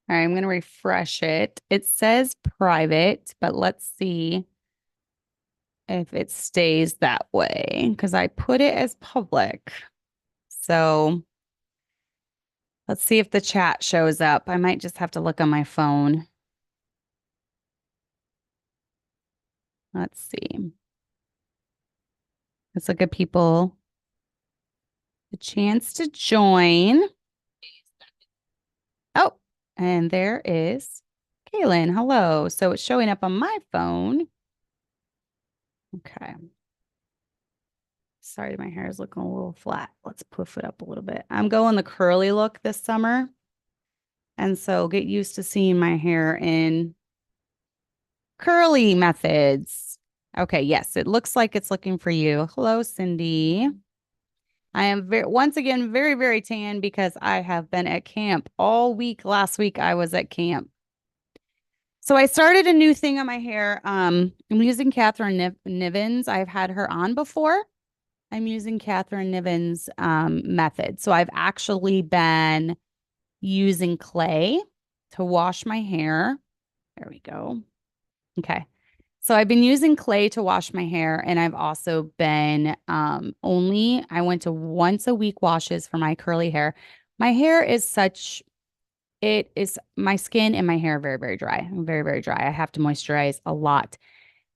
All right, I'm going to refresh it. It says private, but let's see if it stays that way because I put it as public. So let's see if the chat shows up. I might just have to look on my phone. Let's see. Let's look at people. The chance to join. Oh, and there is Kaylin. Hello. So it's showing up on my phone. Okay. Sorry, my hair is looking a little flat. Let's poof it up a little bit. I'm going the curly look this summer. And so get used to seeing my hair in curly methods. Okay, yes, it looks like it's looking for you. Hello, Cindy. I am once again very, very tan because I have been at camp all week. Last week I was at camp. So I started a new thing on my hair. I'm using Catherine Nivens. I've had her on before. I'm using Catherine Nivens' method. So I've actually been using clay to wash my hair. There we go. Okay. So I've been using clay to wash my hair, and I've also been I went to once a week washes for my curly hair. My hair is my skin and my hair are very, very dry. I'm very, very dry. I have to moisturize a lot.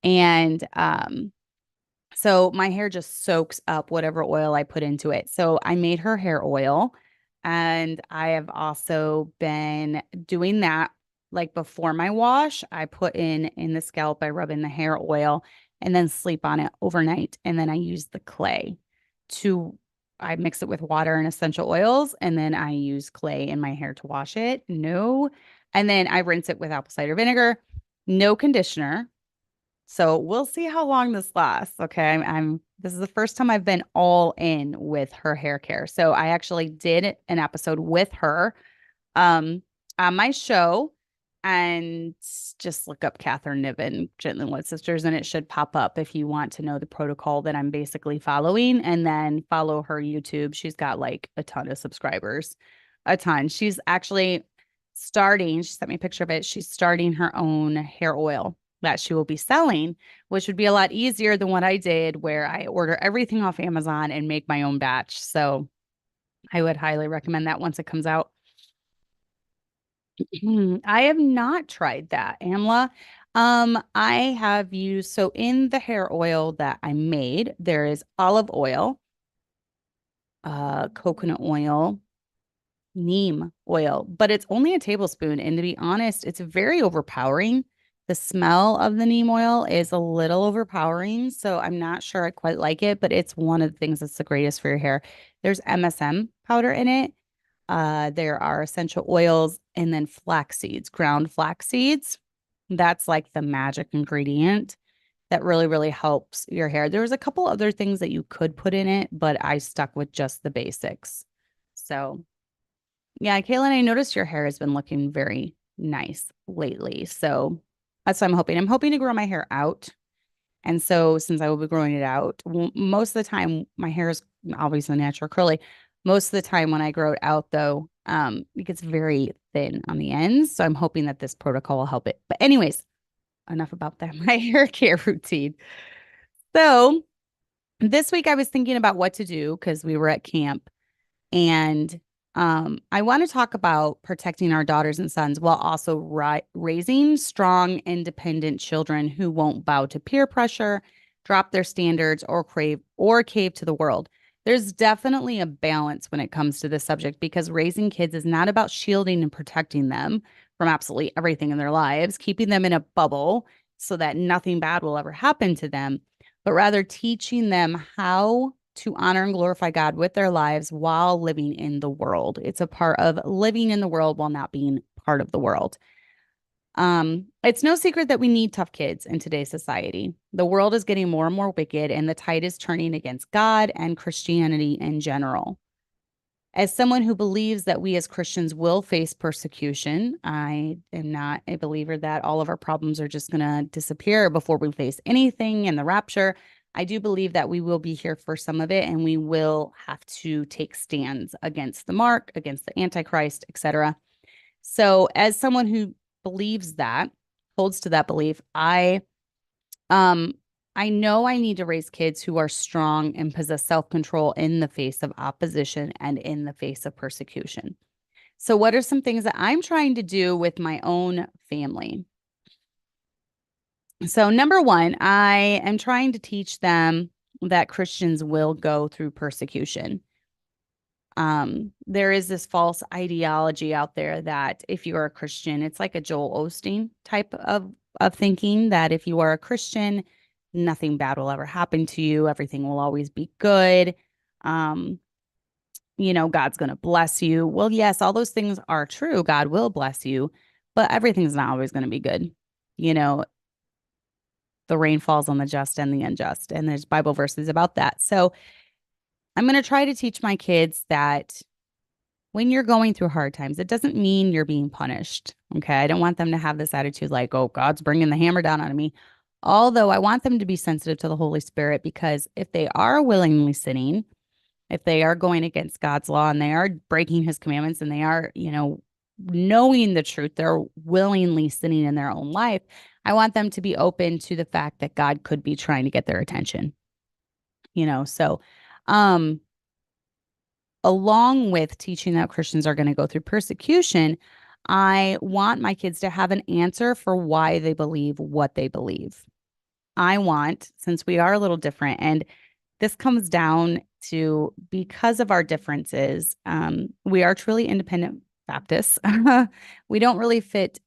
And so my hair just soaks up whatever oil I put into it. So I made her hair oil, and I have also been doing that like before my wash. I put in the scalp, I rub in the hair oil and then sleep on it overnight. And then I use the clay to I mix it with water and essential oils, and then I use clay in my hair to wash it. No. And then I rinse it with apple cider vinegar, no conditioner. So we'll see how long this lasts. Okay. This is the first time I've been all in with her hair care. So I actually did an episode with her um on my show, and just look up Catherine Niven, Gently Led Sisters, and it should pop up if you want to know the protocol that I'm basically following. And then follow her YouTube. She's got like a ton of subscribers, a ton. She's actually she sent me a picture of it. She's starting her own hair oil that she will be selling, which would be a lot easier than what I did, where I order everything off Amazon and make my own batch. So I would highly recommend that once it comes out. I have not tried that, Amla. I have used, so in the hair oil that I made, there is olive oil, coconut oil, neem oil, but it's only a tablespoon. And to be honest, it's very overpowering. The smell of the neem oil is a little overpowering, so I'm not sure I quite like it, but it's one of the things that's the greatest for your hair. There's MSM powder in it. There are essential oils, and then flax seeds, ground flax seeds. That's like the magic ingredient that really, really helps your hair. There's a couple other things that you could put in it, but I stuck with just the basics. So, yeah, Kaylin, I noticed your hair has been looking very nice lately. So that's what I'm hoping. I'm hoping to grow my hair out. And so, since I will be growing it out, most of the time, my hair is obviously natural curly. Most of the time, when I grow it out, though, it gets very thin on the ends. So I'm hoping that this protocol will help it. But anyways, enough about that. My hair care routine. So this week, I was thinking about what to do because we were at camp, and I want to talk about protecting our daughters and sons while also raising strong, independent children who won't bow to peer pressure, drop their standards, or cave to the world. There's definitely a balance when it comes to this subject, because raising kids is not about shielding and protecting them from absolutely everything in their lives, keeping them in a bubble so that nothing bad will ever happen to them, but rather teaching them how to honor and glorify God with their lives while living in the world. It's a part of living in the world while not being part of the world. It's no secret that we need tough kids in today's society. The world is getting more and more wicked, and the tide is turning against God and Christianity in general. As someone who believes that we as Christians will face persecution, I am not a believer that all of our problems are just going to disappear before we face anything in the rapture. I do believe that we will be here for some of it, and we will have to take stands against the mark, against the Antichrist, etc. So as someone who believes that, holds to that belief, um I know I need to raise kids who are strong and possess self-control in the face of opposition and in the face of persecution. So what are some things that I'm trying to do with my own family? So number one, I am trying to teach them that Christians will go through persecution. There is this false ideology out there that if you are a Christian, it's like a Joel Osteen type of thinking that if you are a Christian, nothing bad will ever happen to you, everything will always be good. Um, God's going to bless you. Well, yes, all those things are true. God will bless you, but everything's not always going to be good. You know, the rain falls on the just and the unjust, and there's Bible verses about that. So I'm going to try to teach my kids that when you're going through hard times, it doesn't mean you're being punished. Okay. I don't want them to have this attitude like, oh, God's bringing the hammer down on me. Although I want them to be sensitive to the Holy Spirit, because if they are willingly sinning, if they are going against God's law and they are breaking his commandments and they are, knowing the truth, they're willingly sinning in their own life. I want them to be open to the fact that God could be trying to get their attention, so, um, along with teaching that Christians are going to go through persecution, I want my kids to have an answer for why they believe what they believe. I want, since we are a little different, and this comes down to because of our differences, we are truly independent Baptists. We don't really fit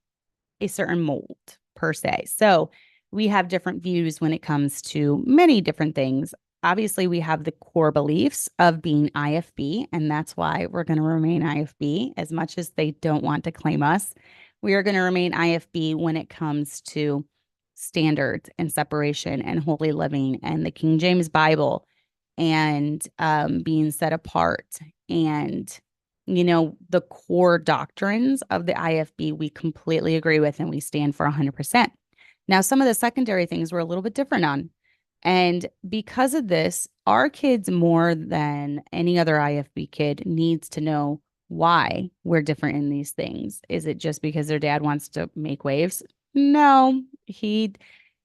a certain mold per se. So we have different views when it comes to many different things. Obviously, we have the core beliefs of being IFB, and that's why we're going to remain IFB as much as they don't want to claim us. We are going to remain IFB when it comes to standards and separation and holy living and the King James Bible and being set apart and the core doctrines of the IFB we completely agree with and we stand for 100%. Now, some of the secondary things we're a little bit different on. And because of this, our kids, more than any other IFB kid, needs to know why we're different in these things. Is it just because their dad wants to make waves? No, he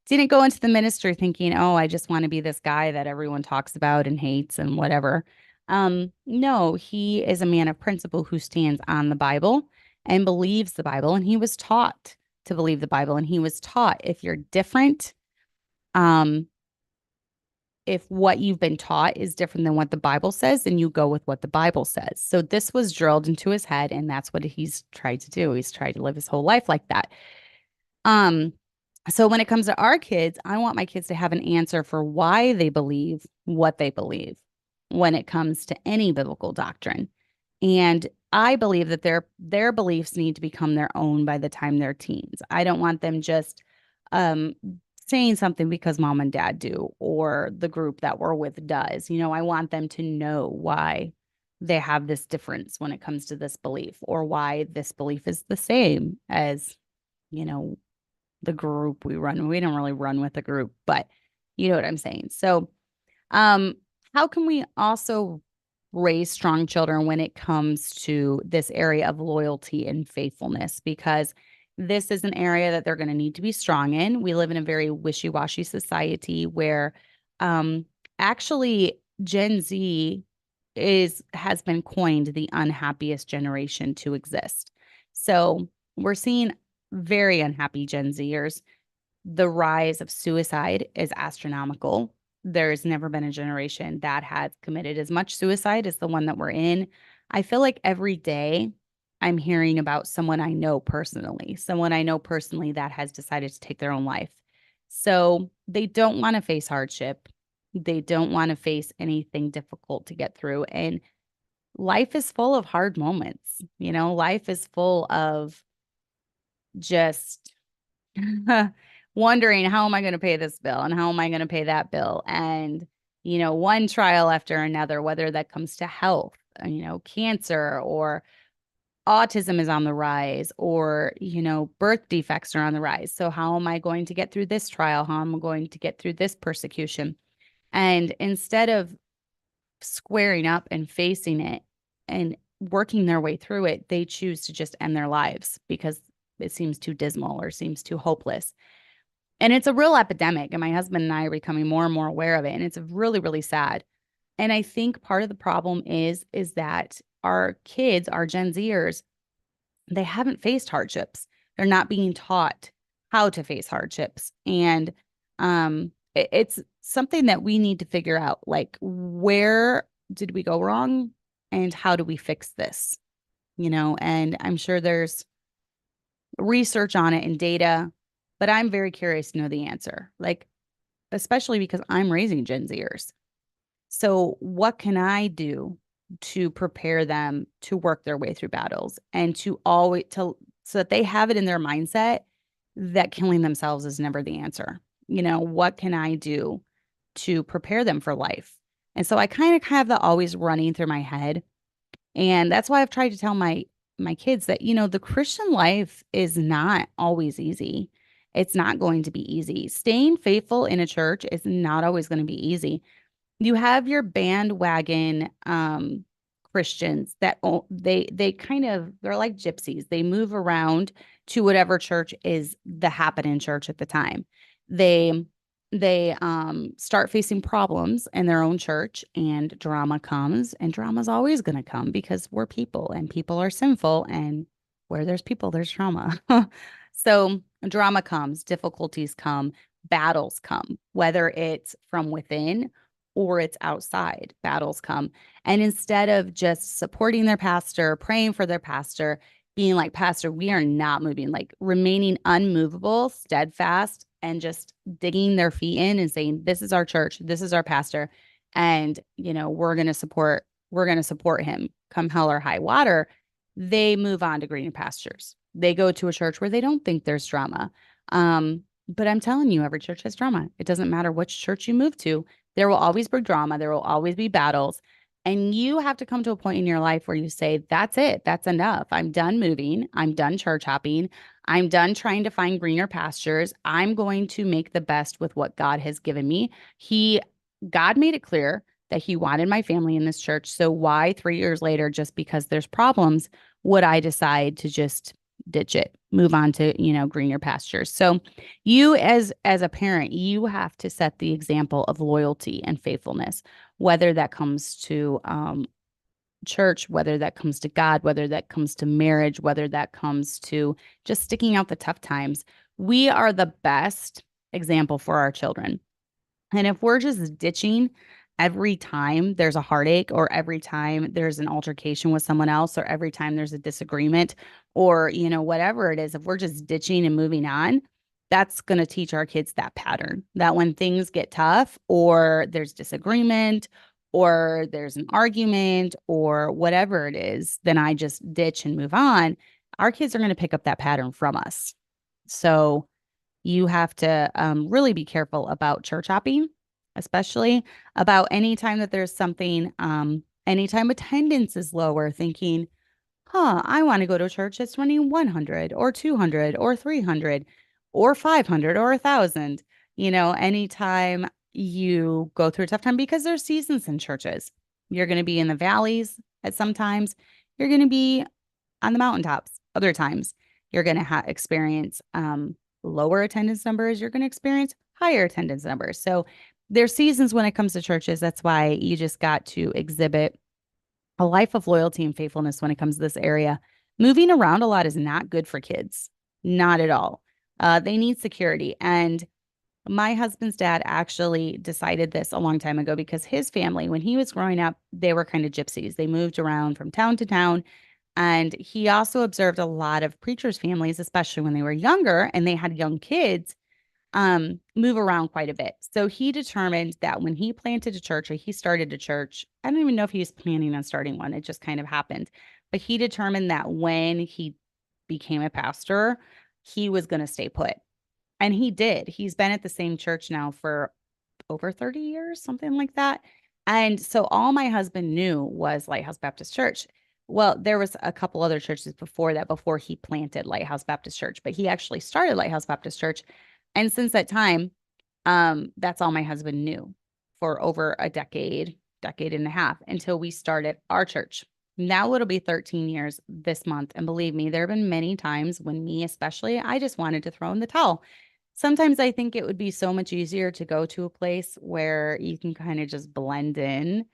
didn't go into the ministry thinking, oh, I just want to be this guy that everyone talks about and hates and whatever. No, he is a man of principle who stands on the Bible and believes the Bible. And he was taught to believe the Bible. And he was taught if you're different, um, if what you've been taught is different than what the Bible says, then you go with what the Bible says. So this was drilled into his head, and that's what he's tried to do. He's tried to live his whole life like that. Um, so when it comes to our kids, I want my kids to have an answer for why they believe what they believe when it comes to any biblical doctrine. And I believe that their beliefs need to become their own by the time they're teens. I don't want them just um saying something because mom and dad do or the group that we're with does. I want them to know why they have this difference when it comes to this belief or why this belief is the same as, you know, the group we run. We don't really run with the group, but you know what I'm saying. So, um, how can we also raise strong children when it comes to this area of loyalty and faithfulness? Because this is an area that they're going to need to be strong in. We live in a very wishy-washy society where um actually Gen Z has been coined the unhappiest generation to exist. So we're seeing very unhappy Gen Zers. The rise of suicide is astronomical. There's never been a generation that has committed as much suicide as the one that we're in. I feel like every day I'm hearing about someone I know personally that has decided to take their own life. So they don't want to face hardship. They don't want to face anything difficult to get through. And life is full of hard moments. Life is full of just wondering, how am I going to pay this bill and how am I going to pay that bill? And, one trial after another, whether that comes to health, cancer or autism is on the rise or, birth defects are on the rise. So how am I going to get through this trial? How am I going to get through this persecution? And instead of squaring up and facing it and working their way through it, they choose to just end their lives because it seems too dismal or seems too hopeless. And it's a real epidemic. And my husband and I are becoming more and more aware of it. And it's really, really sad. And I think part of the problem is that our kids, our Gen Zers, they haven't faced hardships. They're not being taught how to face hardships. And it's something that we need to figure out, like, where did we go wrong and how do we fix this? And I'm sure there's research on it and data, but I'm very curious to know the answer. Like, especially because I'm raising Gen Zers. So, what can I do to prepare them to work their way through battles and to always to so that they have it in their mindset that killing themselves is never the answer? What can I do to prepare them for life? And so I kind of have that always running through my head. And that's why I've tried to tell my kids that, the Christian life is not always easy. It's not going to be easy. Staying faithful in a church is not always going to be easy. You have your bandwagon Christians that they kind of, they're like gypsies. They move around to whatever church is the happening church at the time. They start facing problems in their own church, and drama comes, and drama's always going to come because we're people and people are sinful, and where there's people there's drama. So drama comes, difficulties come, battles come, whether it's from within or it's outside. Battles come. And instead of just supporting their pastor, praying for their pastor, being like, Pastor, we are not moving, like remaining unmovable, steadfast, and just digging their feet in and saying, this is our church, this is our pastor, and we're going to support him come hell or high water. They move on to greener pastures. They go to a church where they don't think there's drama. But I'm telling you, every church has drama. It doesn't matter which church you move to. There will always be drama. There will always be battles. And you have to come to a point in your life where you say, that's it. That's enough. I'm done moving. I'm done church hopping. I'm done trying to find greener pastures. I'm going to make the best with what God has given me. God made it clear that he wanted my family in this church. So why 3 years later, just because there's problems, would I decide to just ditch it, move on to, greener pastures? So you as a parent, you have to set the example of loyalty and faithfulness, whether that comes to church, whether that comes to God, whether that comes to marriage, whether that comes to just sticking out the tough times. We are the best example for our children. And if we're just ditching every time there's a heartache, or every time there's an altercation with someone else, or every time there's a disagreement, or, whatever it is, if we're just ditching and moving on, that's going to teach our kids that pattern, that when things get tough, or there's disagreement, or there's an argument, or whatever it is, then I just ditch and move on. Our kids are going to pick up that pattern from us. So you have to really be careful about church hopping, especially about any time that there's something, anytime attendance is lower, thinking, I want to go to a church that's running 100 or 200 or 300 or 500 or 1,000. Anytime you go through a tough time, because there's seasons in churches. You're going to be in the valleys at some times. You're going to be on the mountaintops other times. You're going to experience lower attendance numbers. You're going to experience higher attendance numbers. So there's seasons when it comes to churches. That's why you just got to exhibit a life of loyalty and faithfulness when it comes to this area. Moving around a lot is not good for kids. Not at all. They need security. And my husband's dad actually decided this a long time ago, because his family, when he was growing up, they were kind of gypsies. They moved around from town to town. And he also observed a lot of preachers' families, especially when they were younger and they had young kids, move around quite a bit. So he determined that when he planted a church, or he started a church, I don't even know if he was planning on starting one. It just kind of happened. But he determined that when he became a pastor, he was going to stay put. And he did. He's been at the same church now for over 30 years, something like that. And so all my husband knew was Lighthouse Baptist Church. Well, there was a couple other churches before that, before he planted Lighthouse Baptist Church, but he actually started Lighthouse Baptist Church. And since that time, that's all my husband knew for over a decade and a half, until we started our church. Now it'll be 13 years this month. And believe me, there have been many times when me, especially, I just wanted to throw in the towel. Sometimes I think it would be so much easier to go to a place where you can kind of just blend in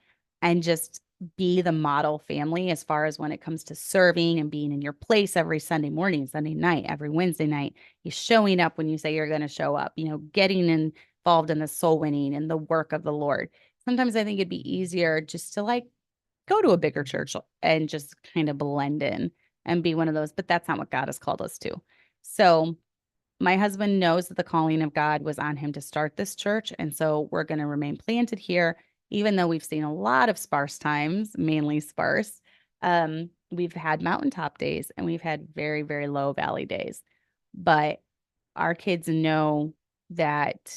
and just be the model family as far as when it comes to serving and being in your place every Sunday morning, Sunday night, every Wednesday night. You showing up when you say you're going to show up, getting involved in the soul winning and the work of the Lord. Sometimes I think it'd be easier just to like go to a bigger church and just kind of blend in and be one of those, but that's not what God has called us to. So my husband knows that the calling of God was on him to start this church. And so we're going to remain planted here, even though we've seen a lot of sparse times, mainly sparse. We've had mountaintop days and we've had very, very low valley days. But our kids know that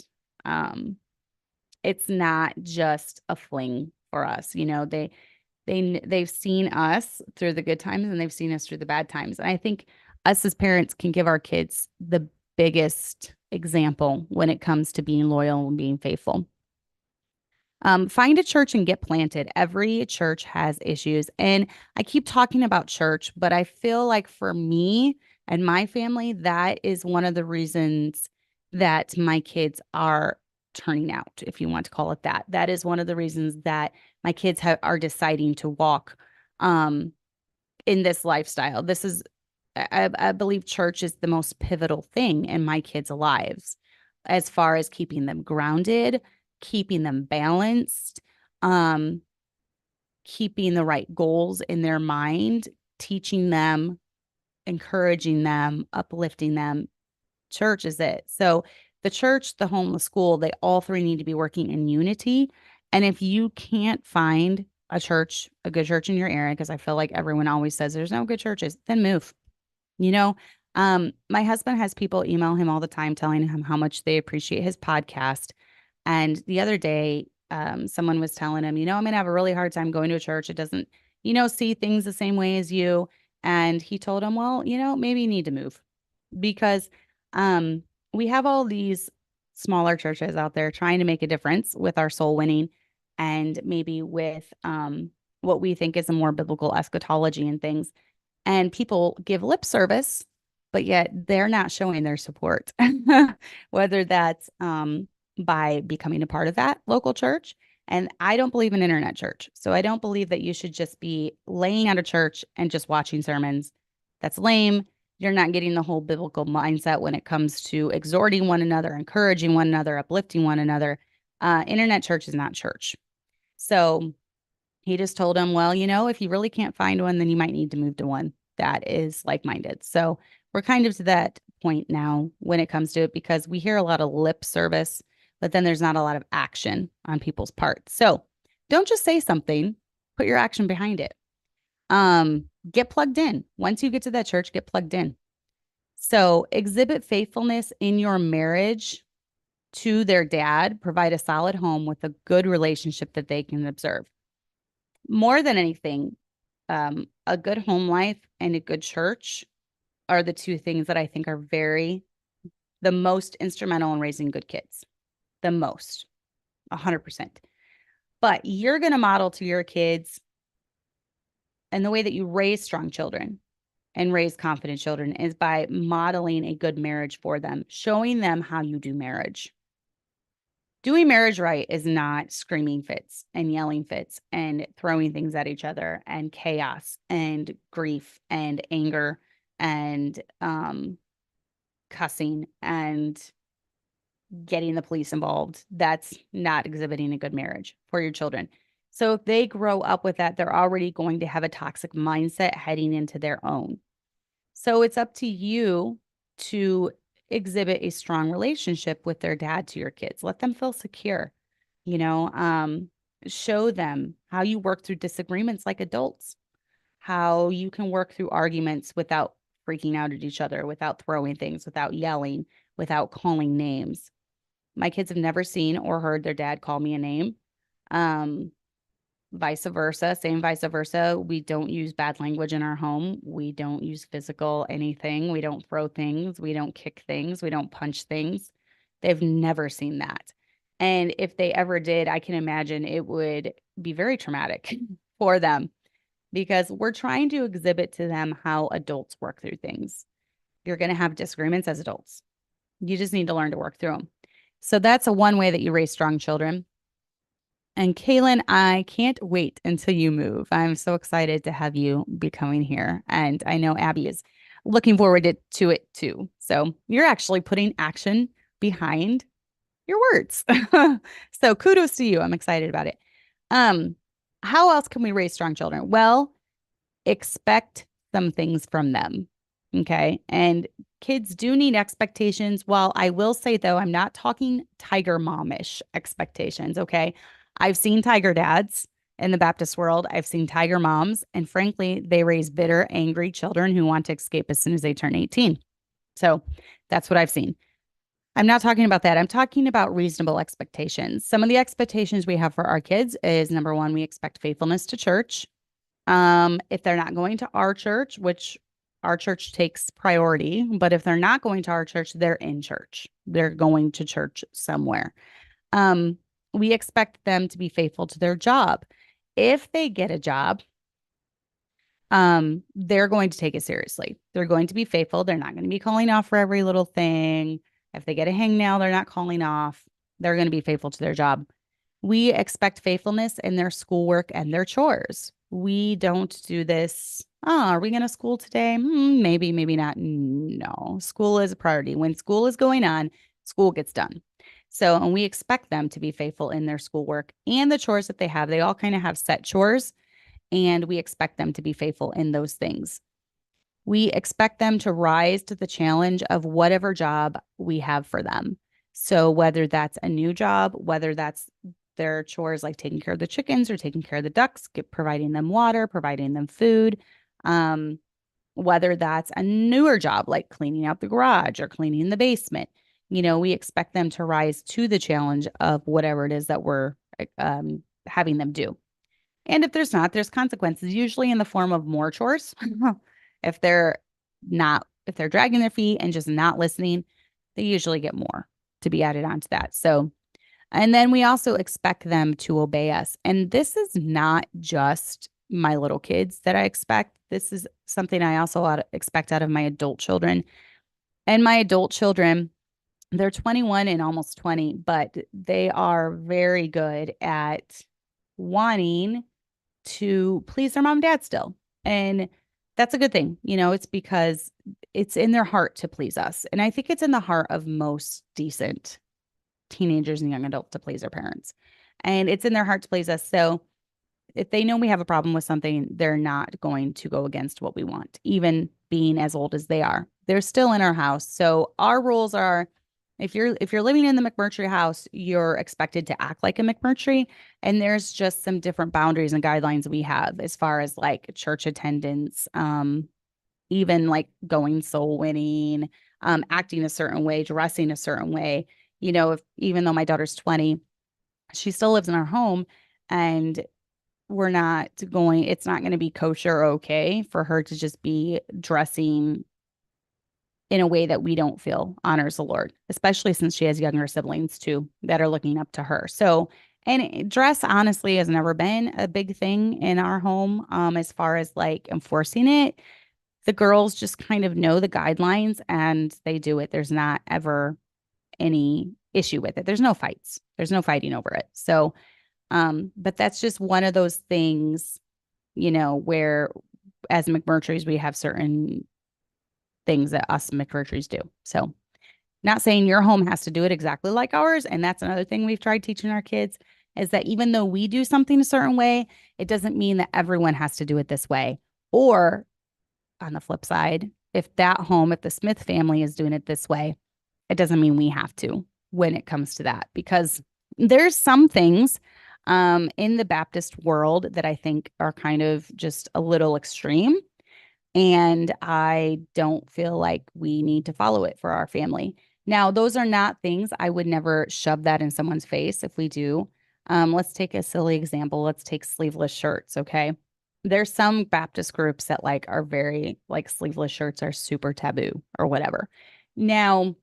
it's not just a fling for us. They've seen us through the good times and they've seen us through the bad times. And I think us as parents can give our kids the biggest example when it comes to being loyal and being faithful. Find a church and get planted. Every church has issues. And I keep talking about church, but I feel like for me and my family, that is one of the reasons that my kids are turning out, if you want to call it that. That is one of the reasons that my kids are deciding to walk in this lifestyle. I believe church is the most pivotal thing in my kids' lives as far as keeping them grounded, keeping them balanced, keeping the right goals in their mind, teaching them, encouraging them, uplifting them. Church is it. So the church, the home, the school, they all three need to be working in unity. And if you can't find a church, a good church in your area, because I feel like everyone always says there's no good churches, then move. You know, my husband has people email him all the time telling him how much they appreciate his podcast. And the other day, someone was telling him, I'm going to have a really hard time going to a church. It doesn't, see things the same way as you. And he told him, well, maybe you need to move because we have all these smaller churches out there trying to make a difference with our soul winning and maybe with what we think is a more biblical eschatology and things. And people give lip service, but yet they're not showing their support, whether that's by becoming a part of that local church. And I don't believe in internet church. So I don't believe that you should just be laying at a church and just watching sermons. That's lame. You're not getting the whole biblical mindset when it comes to exhorting one another, encouraging one another, uplifting one another. Internet church is not church. So he just told him, well, if you really can't find one, then you might need to move to one that is like-minded. So we're kind of to that point now when it comes to it because we hear a lot of lip service, but then there's not a lot of action on people's part. So don't just say something, put your action behind it. Get plugged in. Once you get to that church, get plugged in. So exhibit faithfulness in your marriage to their dad, provide a solid home with a good relationship that they can observe. More than anything, a good home life and a good church are the two things that I think are the most instrumental in raising good kids. The most, 100%. But you're going to model to your kids and the way that you raise strong children and raise confident children is by modeling a good marriage for them, showing them how you do marriage. Doing marriage right is not screaming fits and yelling fits and throwing things at each other and chaos and grief and anger and cussing and getting the police involved. That's not exhibiting a good marriage for your children. So if they grow up with that, they're already going to have a toxic mindset heading into their own. So it's up to you to exhibit a strong relationship with their dad to your kids. Let them feel secure, show them how you work through disagreements like adults, how you can work through arguments without freaking out at each other, without throwing things, without yelling, without calling names. My kids have never seen or heard their dad call me a name. Vice versa, same vice versa. We don't use bad language in our home. We don't use physical anything. We don't throw things. We don't kick things. We don't punch things. They've never seen that. And if they ever did, I can imagine it would be very traumatic for them. because we're trying to exhibit to them how adults work through things. You're going to have disagreements as adults. You just need to learn to work through them. So that's a one way that you raise strong children. And Kaylin, I can't wait until you move. I'm so excited to have you be coming here. And I know Abby is looking forward to it too. So you're actually putting action behind your words. So kudos to you. I'm excited about it. Um, how else can we raise strong children? Well, expect some things from them. Okay. And kids do need expectations. While I will say, though, I'm not talking tiger momish expectations. Okay. I've seen tiger dads in the Baptist world, I've seen tiger moms, and frankly, they raise bitter, angry children who want to escape as soon as they turn 18. So that's what I've seen. I'm not talking about that. I'm talking about reasonable expectations. Some of the expectations we have for our kids is number one, we expect faithfulness to church. If they're not going to our church, which our church takes priority, but if they're not going to our church, they're in church. They're going to church somewhere. Um, we expect them to be faithful to their job. If they get a job, they're going to take it seriously. They're going to be faithful. They're not going to be calling off for every little thing. If they get a hangnail, they're not calling off. They're going to be faithful to their job. We expect faithfulness in their schoolwork and their chores. We don't do this. Oh, are we going to school today? Maybe, maybe not. No, school is a priority. When school is going on, school gets done. So, and we expect them to be faithful in their schoolwork and the chores that they have. They all kind of have set chores, and we expect them to be faithful in those things. We expect them to rise to the challenge of whatever job we have for them. So whether that's a new job, whether that's their chores like taking care of the chickens or taking care of the ducks, providing them water, providing them food, whether that's a newer job like cleaning out the garage or cleaning the basement, we expect them to rise to the challenge of whatever it is that we're having them do. And if there's not, there's consequences, usually in the form of more chores. If they're dragging their feet and just not listening, they usually get more to be added onto that. So, and then we also expect them to obey us. And this is not just my little kids that I expect. This is something I also expect out of my adult children. And my adult children, they're 21 and almost 20, but they are very good at wanting to please their mom and dad still. And that's a good thing. It's because it's in their heart to please us. And I think it's in the heart of most decent teenagers and young adults to please their parents. And it's in their heart to please us. So if they know we have a problem with something, they're not going to go against what we want, even being as old as they are. They're still in our house. So our rules are, if you're living in the McMurtry house, you're expected to act like a McMurtry. And there's just some different boundaries and guidelines we have as far as like church attendance, even like going soul winning, acting a certain way, dressing a certain way. Even though my daughter's 20, she still lives in our home, and it's not going to be kosher or okay for her to just be dressing in a way that we don't feel honors the Lord, especially since she has younger siblings too that are looking up to her. So, and dress honestly has never been a big thing in our home, as far as like enforcing it. The girls just kind of know the guidelines and they do it. There's not ever any issue with it. There's no fights. There's no fighting over it. So, but that's just one of those things, where as McMurtry's, we have certain things that us McMurtry's do. So not saying your home has to do it exactly like ours. And that's another thing we've tried teaching our kids, is that even though we do something a certain way, it doesn't mean that everyone has to do it this way. Or on the flip side, if the Smith family is doing it this way, it doesn't mean we have to when it comes to that, because there's some things in the Baptist world that I think are kind of just a little extreme. And I don't feel like we need to follow it for our family. Now, those are not things I would never shove that in someone's face if we do. Let's take a silly example. Let's take sleeveless shirts. Okay. There's some Baptist groups that are very sleeveless shirts are super taboo or whatever. Now,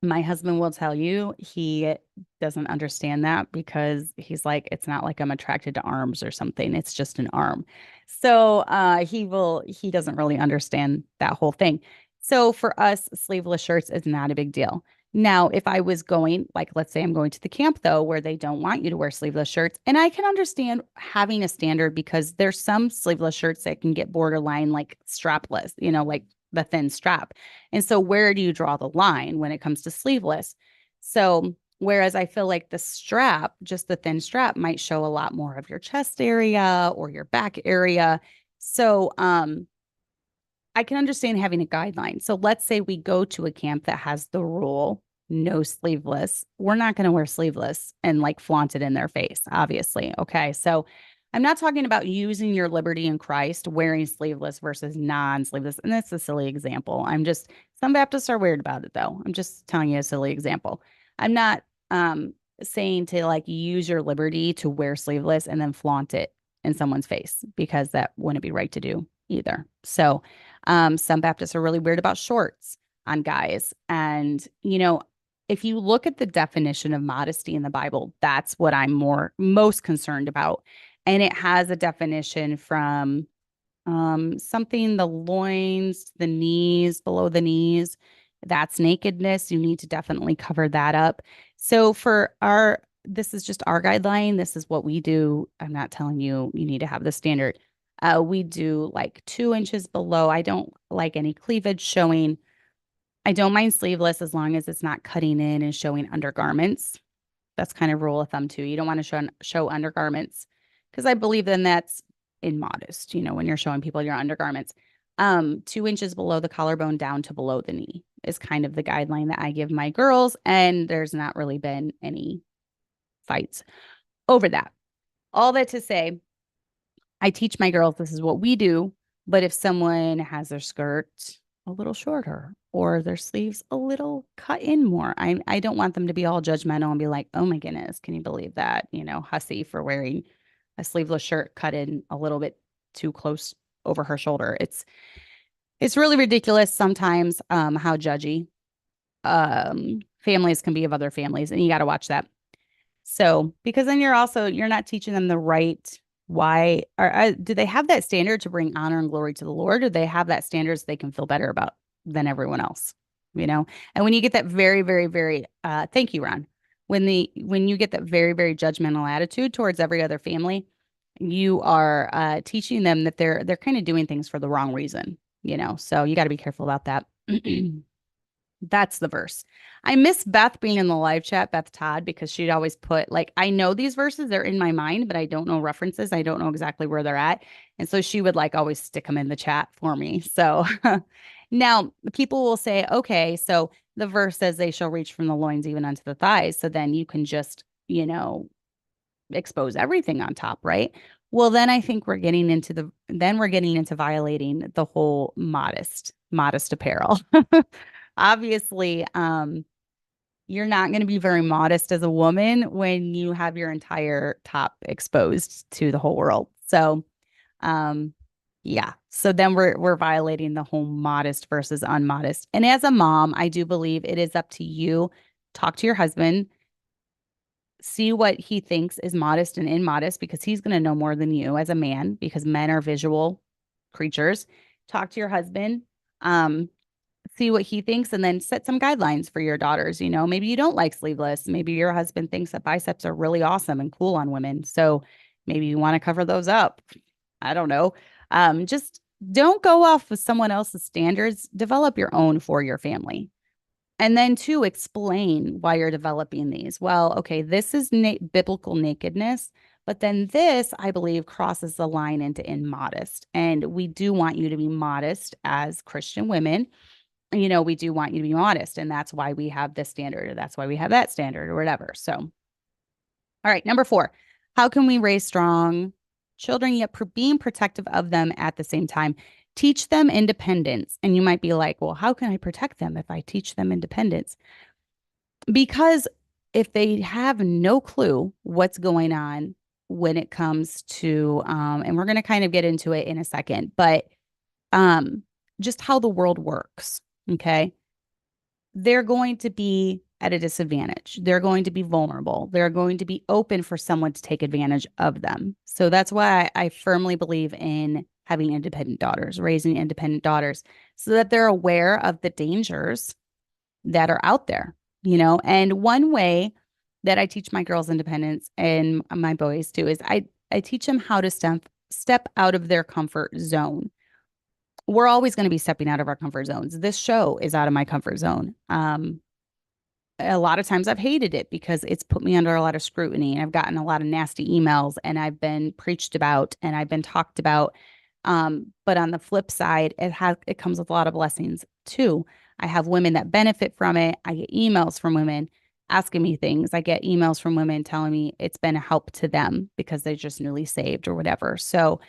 my husband will tell you he doesn't understand that, because he's like, it's not like I'm attracted to arms or something. It's just an arm. So he doesn't really understand that whole thing. So for us, sleeveless shirts is not a big deal. Now, if I was going, like, let's say I'm going to the camp though, where they don't want you to wear sleeveless shirts, and I can understand having a standard because there's some sleeveless shirts that can get borderline like strapless, like the thin strap. And so where do you draw the line when it comes to sleeveless? So whereas I feel like the strap, just the thin strap, might show a lot more of your chest area or your back area. So I can understand having a guideline. So let's say we go to a camp that has the rule no sleeveless. We're not going to wear sleeveless and like flaunt it in their face, obviously. Okay. So I'm not talking about using your liberty in Christ, wearing sleeveless versus non sleeveless. And that's a silly example. Some Baptists are weird about it though. I'm just telling you a silly example. I'm not saying to like use your liberty to wear sleeveless and then flaunt it in someone's face because that wouldn't be right to do either. So, some Baptists are really weird about shorts on guys. And, if you look at the definition of modesty in the Bible, that's what I'm most concerned about. And it has a definition from something the loins, the knees, below the knees. That's nakedness. You need to definitely cover that up. So this is just our guideline. This is what we do. I'm not telling you need to have the standard. We do like 2 inches below. I don't like any cleavage showing. I don't mind sleeveless as long as it's not cutting in and showing undergarments. That's kind of rule of thumb too. You don't want to show undergarments because I believe then that's immodest, when you're showing people your undergarments. 2 inches below the collarbone down to below the knee is kind of the guideline that I give my girls. And there's not really been any fights over that. All that to say, I teach my girls this is what we do. But if someone has their skirt a little shorter or their sleeves a little cut in more, I don't want them to be all judgmental and be like, oh my goodness, can you believe that? Hussy for wearing a sleeveless shirt cut in a little bit too close over her shoulder. It's really ridiculous sometimes how judgy families can be of other families, and you got to watch that. So, because then you're not teaching them the right why, or do they have that standard to bring honor and glory to the Lord, or do they have that standards they can feel better about than everyone else, And when you get that very, very, very, thank you, Ron. When you get that very, very judgmental attitude towards every other family, you are teaching them that they're kind of doing things for the wrong reason, So you got to be careful about that. That's the verse. I miss Beth being in the live chat, Beth Todd, because she'd always put like, I know these verses, they're in my mind, but I don't know references. I don't know exactly where they're at. And so she would like always stick them in the chat for me. So now people will say, okay, so the verse says they shall reach from the loins even unto the thighs. So then you can just, expose everything on top, right? Well, then I think we're getting into violating the whole modest apparel. Obviously, you're not going to be very modest as a woman when you have your entire top exposed to the whole world. So, yeah. So then we're violating the whole modest versus unmodest. And as a mom, I do believe it is up to you. Talk to your husband, see what he thinks is modest and immodest because he's going to know more than you as a man because men are visual creatures. Talk to your husband. See what he thinks and then set some guidelines for your daughters. Maybe you don't like sleeveless. Maybe your husband thinks that biceps are really awesome and cool on women. So maybe you want to cover those up. I don't know. Just don't go off with someone else's standards. Develop your own for your family. And then to explain why you're developing these. Well, okay, this is biblical nakedness, but then this, I believe, crosses the line into immodest. And we do want you to be modest as Christian women. We do want you to be modest, and that's why we have this standard, or that's why we have that standard, or whatever. So, all right, number 4, how can we raise strong children yet being protective of them at the same time? Teach them independence. And you might be like, well, how can I protect them if I teach them independence? Because if they have no clue what's going on when it comes to, and we're going to kind of get into it in a second, but just how the world works. Okay. They're going to be at a disadvantage. They're going to be vulnerable. They're going to be open for someone to take advantage of them. So that's why I firmly believe in having independent daughters, raising independent daughters, so that they're aware of the dangers that are out there, And one way that I teach my girls independence and my boys too is I teach them how to step out of their comfort zone. We're always going to be stepping out of our comfort zones. This show is out of my comfort zone. A lot of times I've hated it because it's put me under a lot of scrutiny, and I've gotten a lot of nasty emails, and I've been preached about, and I've been talked about. But on the flip side, it comes with a lot of blessings too. I have women that benefit from it. I get emails from women asking me things. I get emails from women telling me it's been a help to them because they're just newly saved or whatever. So,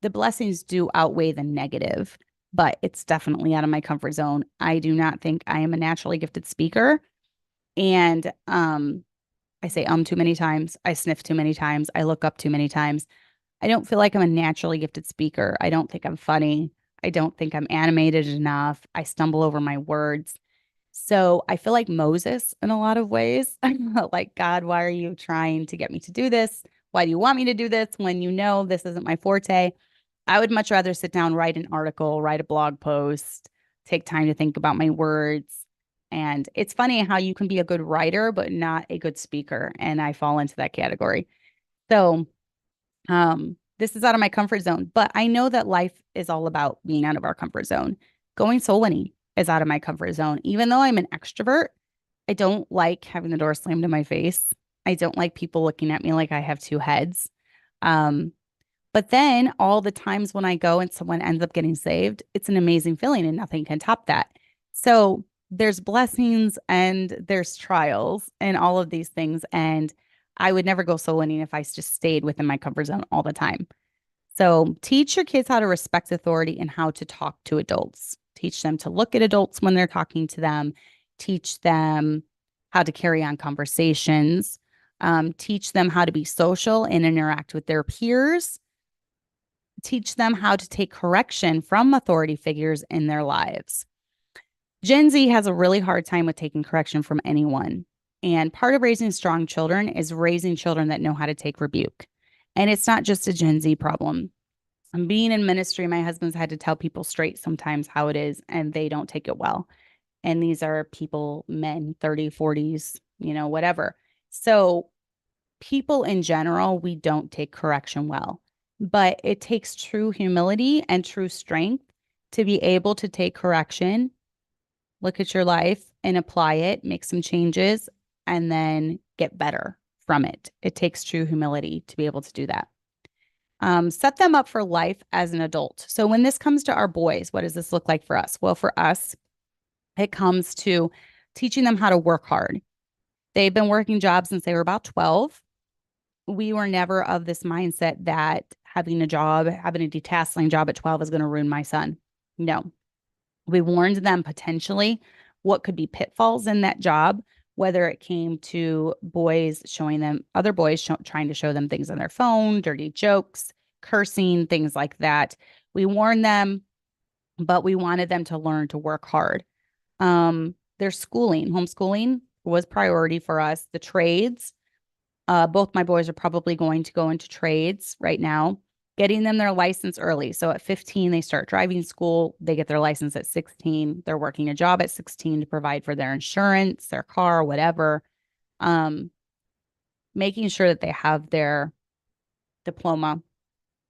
the blessings do outweigh the negative, but it's definitely out of my comfort zone. I do not think I am a naturally gifted speaker. And I say too many times. I sniff too many times. I look up too many times. I don't feel like I'm a naturally gifted speaker. I don't think I'm funny. I don't think I'm animated enough. I stumble over my words. So I feel like Moses in a lot of ways. I'm like, God, why are you trying to get me to do this? Why do you want me to do this when you know this isn't my forte? I would much rather sit down, write an article, write a blog post, take time to think about my words. And it's funny how you can be a good writer, but not a good speaker. And I fall into that category. So, this is out of my comfort zone, but I know that life is all about being out of our comfort zone. Going soul winning is out of my comfort zone. Even though I'm an extrovert, I don't like having the door slammed in my face. I don't like people looking at me like I have two heads. Um, but then all the times when I go and someone ends up getting saved, it's an amazing feeling and nothing can top that. So there's blessings and there's trials and all of these things. And I would never go soul winning if I just stayed within my comfort zone all the time. So teach your kids how to respect authority and how to talk to adults. Teach them to look at adults when they're talking to them. Teach them how to carry on conversations. Teach them how to be social and interact with their peers. Teach them how to take correction from authority figures in their lives. Gen Z has a really hard time with taking correction from anyone. And part of raising strong children is raising children that know how to take rebuke. And it's not just a Gen Z problem. Being in ministry, my husband's had to tell people straight sometimes how it is, and they don't take it well. And these are people, men, 30, 40s, whatever. So people in general, we don't take correction well, but it takes true humility and true strength to be able to take correction, look at your life and apply it, make some changes, and then get better from it. It takes true humility to be able to do that. Set them up for life as an adult. So when this comes to our boys, what does this look like for us? Well, for us, it comes to teaching them how to work hard. They've been working jobs since they were about 12. We were never of this mindset that having a detasseling job at 12 is going to ruin my son. No, we warned them potentially what could be pitfalls in that job, whether it came to boys showing them, other boys trying to show them things on their phone, dirty jokes, cursing, things like that. We warned them, but we wanted them to learn to work hard. Their schooling, homeschooling was priority for us. The trades, both my boys are probably going to go into trades right now, getting them their license early. So at 15, they start driving school. They get their license at 16. They're working a job at 16 to provide for their insurance, their car, whatever. Making sure that they have their diploma,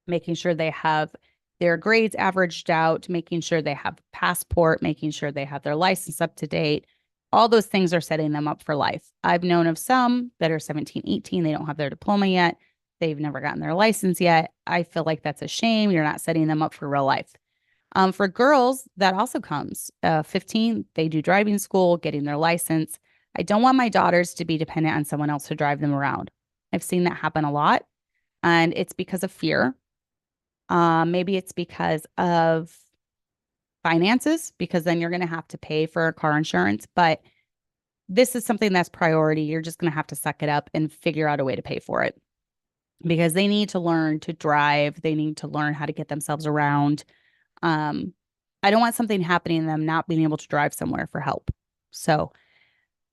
making sure they have their grades averaged out, making sure they have a passport, making sure they have their license up to date. All those things are setting them up for life. I've known of some that are 17, 18. They don't have their diploma yet. They've never gotten their license yet. I feel like that's a shame. You're not setting them up for real life. For girls, that also comes. 15, they do driving school, getting their license. I don't want my daughters to be dependent on someone else to drive them around. I've seen that happen a lot, and it's because of fear. Maybe it's because of finances, because then you're going to have to pay for car insurance. But this is something that's priority. You're just going to have to suck it up and figure out a way to pay for it, because they need to learn to drive. They need to learn how to get themselves around. I don't want something happening to them not being able to drive somewhere for help. So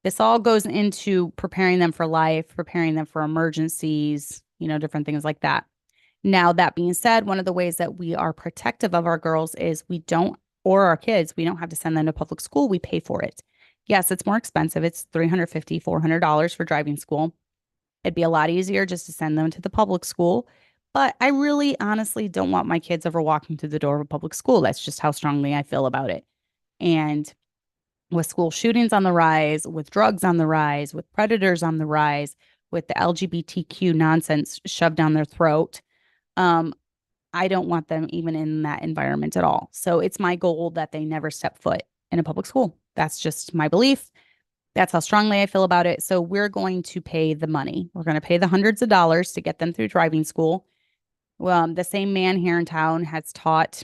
This all goes into preparing them for life, preparing them for emergencies, different things like that. Now, that being said, one of the ways that we are protective of our girls is or our kids, we don't have to send them to public school. We pay for it. Yes, it's more expensive. It's $350, $400 for driving school. It'd be a lot easier just to send them to the public school. But I really honestly don't want my kids ever walking through the door of a public school. That's just how strongly I feel about it. And with school shootings on the rise, with drugs on the rise, with predators on the rise, with the LGBTQ nonsense shoved down their throat, um, I don't want them even in that environment at all. So it's my goal that they never step foot in a public school. That's just my belief. That's how strongly I feel about it. So we're going to pay the money. We're going to pay the hundreds of dollars to get them through driving school. Well, the same man here in town has taught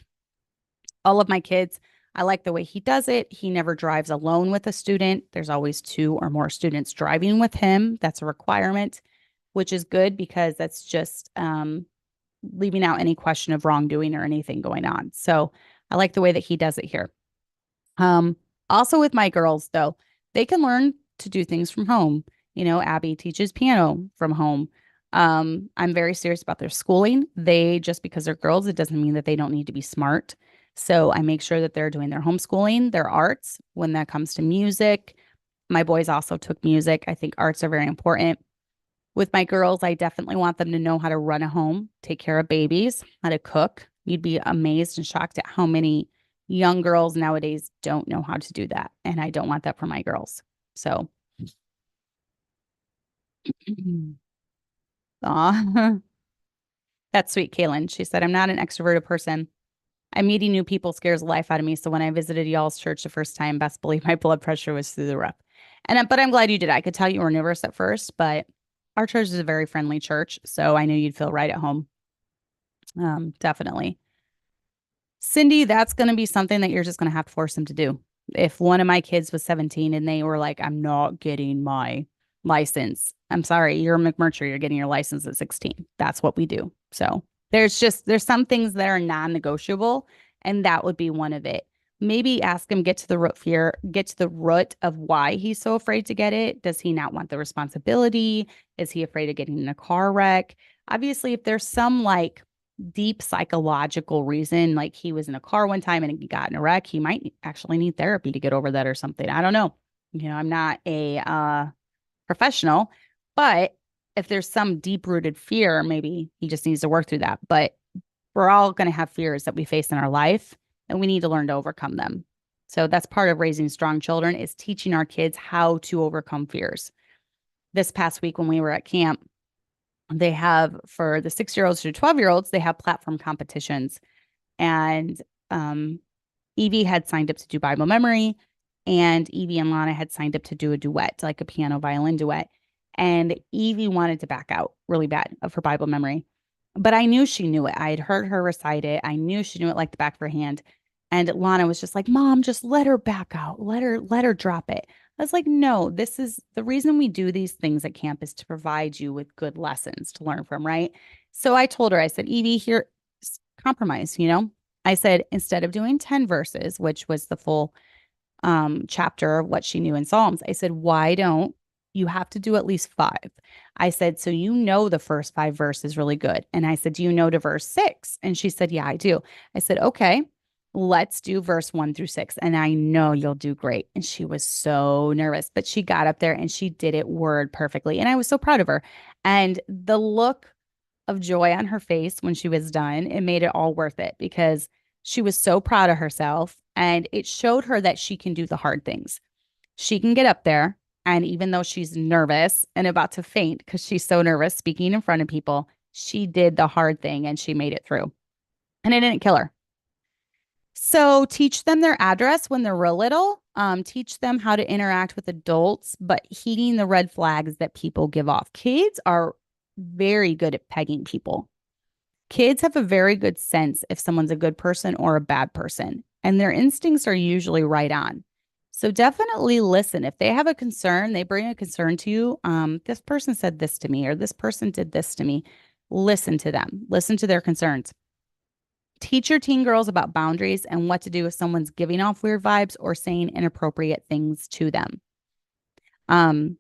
all of my kids. I like the way he does it. He never drives alone with a student. There's always two or more students driving with him. That's a requirement, which is good because that's just leaving out any question of wrongdoing or anything going on. So I like the way that he does it here. Um, Also with my girls, though, they can learn to do things from home. Abby teaches piano from home. I'm very serious about their schooling. Just because they're girls, it doesn't mean that they don't need to be smart. So I make sure that they're doing their homeschooling, their arts when that comes to music. My boys also took music. I think arts are very important. With my girls, I definitely want them to know how to run a home, take care of babies, how to cook. You'd be amazed and shocked at how many young girls nowadays don't know how to do that. And I don't want that for my girls. So, aw, that's sweet, Kaylin. She said, I'm not an extroverted person. I'm meeting new people scares the life out of me. So when I visited y'all's church the first time, best believe my blood pressure was through the roof. But I'm glad you did. I could tell you were nervous at first, but our church is a very friendly church. So I knew you'd feel right at home. Definitely. Cindy, that's going to be something that you're just going to have to force them to do. If one of my kids was 17 and they were like, I'm not getting my license, I'm sorry, you're McMurtry, you're getting your license at 16. That's what we do. So there's some things that are non-negotiable, and that would be one of it. Maybe ask him, get to the root of why he's so afraid to get it. Does he not want the responsibility? Is he afraid of getting in a car wreck? Obviously, if there's some like deep psychological reason, like he was in a car one time and he got in a wreck, he might actually need therapy to get over that or something. I don't know. I'm not a professional, but if there's some deep rooted fear, maybe he just needs to work through that. But we're all going to have fears that we face in our life, and we need to learn to overcome them. So that's part of raising strong children, is teaching our kids how to overcome fears. This past week when we were at camp, they have, for the 6-year-olds to 12-year-olds, they have platform competitions. And Evie had signed up to do Bible memory, and Evie and Lana had signed up to do a duet, like a piano violin duet. And Evie wanted to back out really bad of her Bible memory. But I knew she knew it. I had heard her recite it. I knew she knew it like the back of her hand. And Lana was just like, Mom, just let her back out. Let her drop it. I was like, no, this is the reason we do these things at camp, is to provide you with good lessons to learn from, right? So I told her, I said, Evie, here, compromise, I said, instead of doing 10 verses, which was the full chapter of what she knew in Psalms, I said, why don't you have to do at least 5? I said, so the first 5 verses really good. And I said, do you know to verse 6? And she said, yeah, I do. I said, okay, let's do verse 1 through 6. And I know you'll do great. And she was so nervous, but she got up there and she did it word perfectly. And I was so proud of her. And the look of joy on her face when she was done, it made it all worth it, because she was so proud of herself. And it showed her that she can do the hard things. She can get up there. And even though she's nervous and about to faint because she's so nervous speaking in front of people, she did the hard thing and she made it through. And it didn't kill her. So teach them their address when they're real little. Teach them how to interact with adults, but heeding the red flags that people give off. Kids are very good at pegging people. Kids have a very good sense if someone's a good person or a bad person, and their instincts are usually right on. So definitely listen. If they have a concern, they bring a concern to you. This person said this to me, or this person did this to me. Listen to them. Listen to their concerns. Teach your teen girls about boundaries and what to do if someone's giving off weird vibes or saying inappropriate things to them. Um,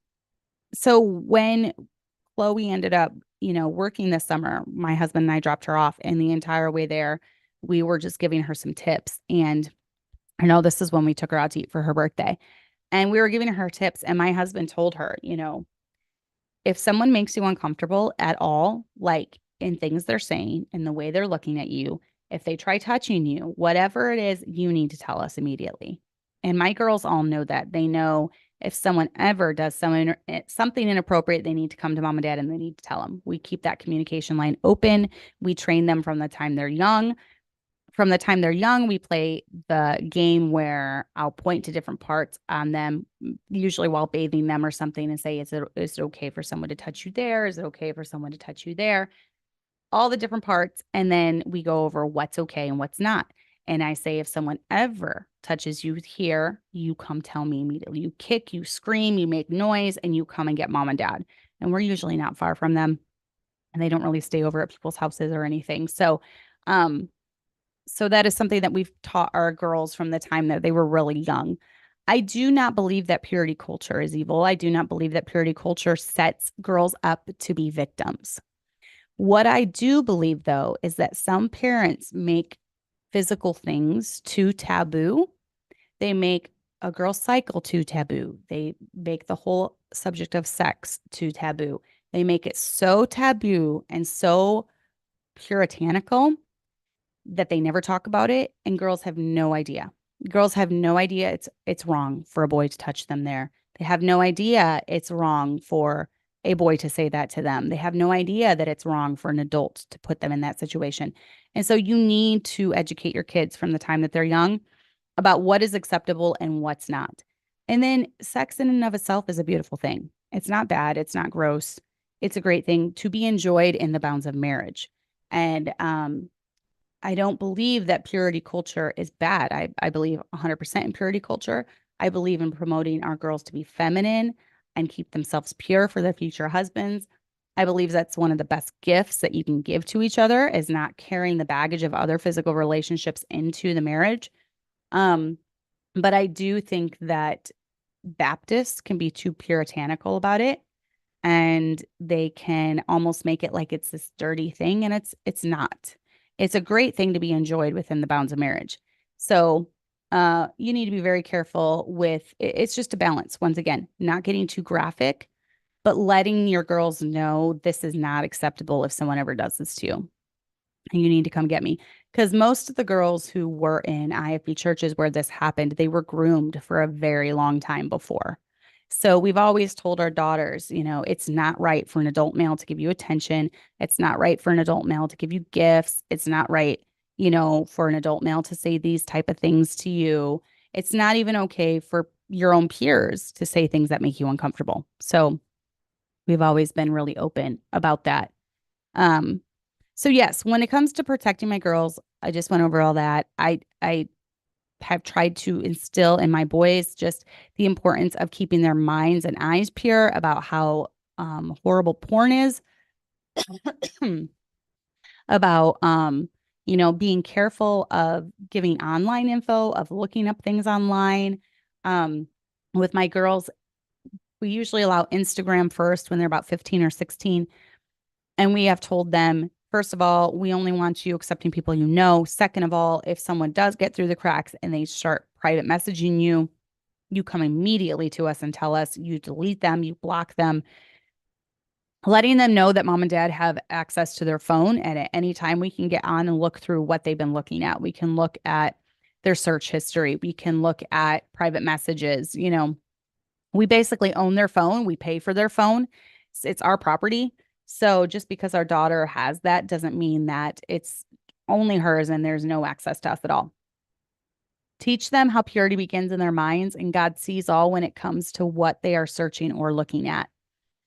so when Chloe ended up, working this summer, my husband and I dropped her off, and the entire way there, we were just giving her some tips. And I know this is when we took her out to eat for her birthday, and we were giving her tips. And my husband told her, if someone makes you uncomfortable at all, like in things they're saying and the way they're looking at you, if they try touching you, whatever it is, you need to tell us immediately. And my girls all know that. They know if someone ever does something inappropriate, they need to come to mom and dad and they need to tell them. We keep that communication line open. We train them from the time they're young. From the time they're young, we play the game where I'll point to different parts on them, usually while bathing them or something, and say, is it okay for someone to touch you there? Is it okay for someone to touch you there? All the different parts. And then we go over what's okay and what's not. And I say, if someone ever touches you here, you come tell me immediately. You kick, you scream, you make noise, and you come and get mom and dad. And we're usually not far from them. And they don't really stay over at people's houses or anything. Um, so that is something that we've taught our girls from the time that they were really young. I do not believe that purity culture is evil. I do not believe that purity culture sets girls up to be victims. What I do believe, though, is that some parents make physical things too taboo. They make a girl's cycle too taboo. They make the whole subject of sex too taboo. They make it so taboo and so puritanical that they never talk about it, and girls have no idea. Girls have no idea it's wrong for a boy to touch them there. They have no idea it's wrong for a boy to say that to them. They have no idea that it's wrong for an adult to put them in that situation. And so you need to educate your kids from the time that they're young about what is acceptable and what's not. And then sex in and of itself is a beautiful thing. It's not bad, it's not gross. It's a great thing to be enjoyed in the bounds of marriage. And I don't believe that purity culture is bad. I believe 100% in purity culture. I believe in promoting our girls to be feminine and keep themselves pure for their future husbands. I believe that's one of the best gifts that you can give to each other, is not carrying the baggage of other physical relationships into the marriage. Um, but I do think that Baptists can be too puritanical about it, and they can almost make it like it's this dirty thing, and it's not. It's a great thing to be enjoyed within the bounds of marriage. So you need to be very careful with it's just a balance. Once again, not getting too graphic, but letting your girls know this is not acceptable if someone ever does this to you. You need to come get me. Because most of the girls who were in IFB churches where this happened, they were groomed for a very long time before. So we've always told our daughters, it's not right for an adult male to give you attention. It's not right for an adult male to give you gifts. It's not right, for an adult male to say these type of things to you. It's not even okay for your own peers to say things that make you uncomfortable. So we've always been really open about that. Um, so yes, when it comes to protecting my girls, I just went over all that. I have tried to instill in my boys just the importance of keeping their minds and eyes pure about how horrible porn is, about being careful of giving online info, of looking up things online. Um, with my girls, we usually allow Instagram first when they're about 15 or 16. And we have told them, first of all, we only want you accepting people you know. Second of all, if someone does get through the cracks and they start private messaging you, you come immediately to us and tell us. You delete them, you block them, letting them know that mom and dad have access to their phone. And at any time we can get on and look through what they've been looking at. We can look at their search history. We can look at private messages. We basically own their phone. We pay for their phone. It's our property. So just because our daughter has that doesn't mean that it's only hers and there's no access to us at all. Teach them how purity begins in their minds, and God sees all when it comes to what they are searching or looking at.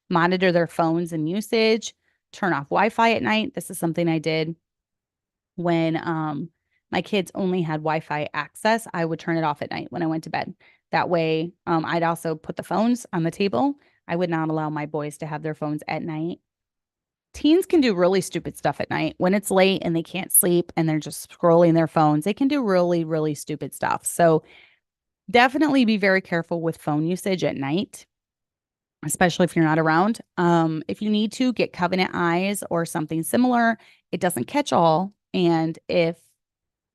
Monitor their phones and usage. Turn off Wi-Fi at night. This is something I did when my kids only had Wi-Fi access. I would turn it off at night when I went to bed. That way, I'd also put the phones on the table. I would not allow my boys to have their phones at night. Teens can do really stupid stuff at night when it's late and they can't sleep and they're just scrolling their phones. They can do really, really stupid stuff. So definitely be very careful with phone usage at night. especially if you're not around. If you need to, get covenant eyes or something similar. It doesn't catch all. And if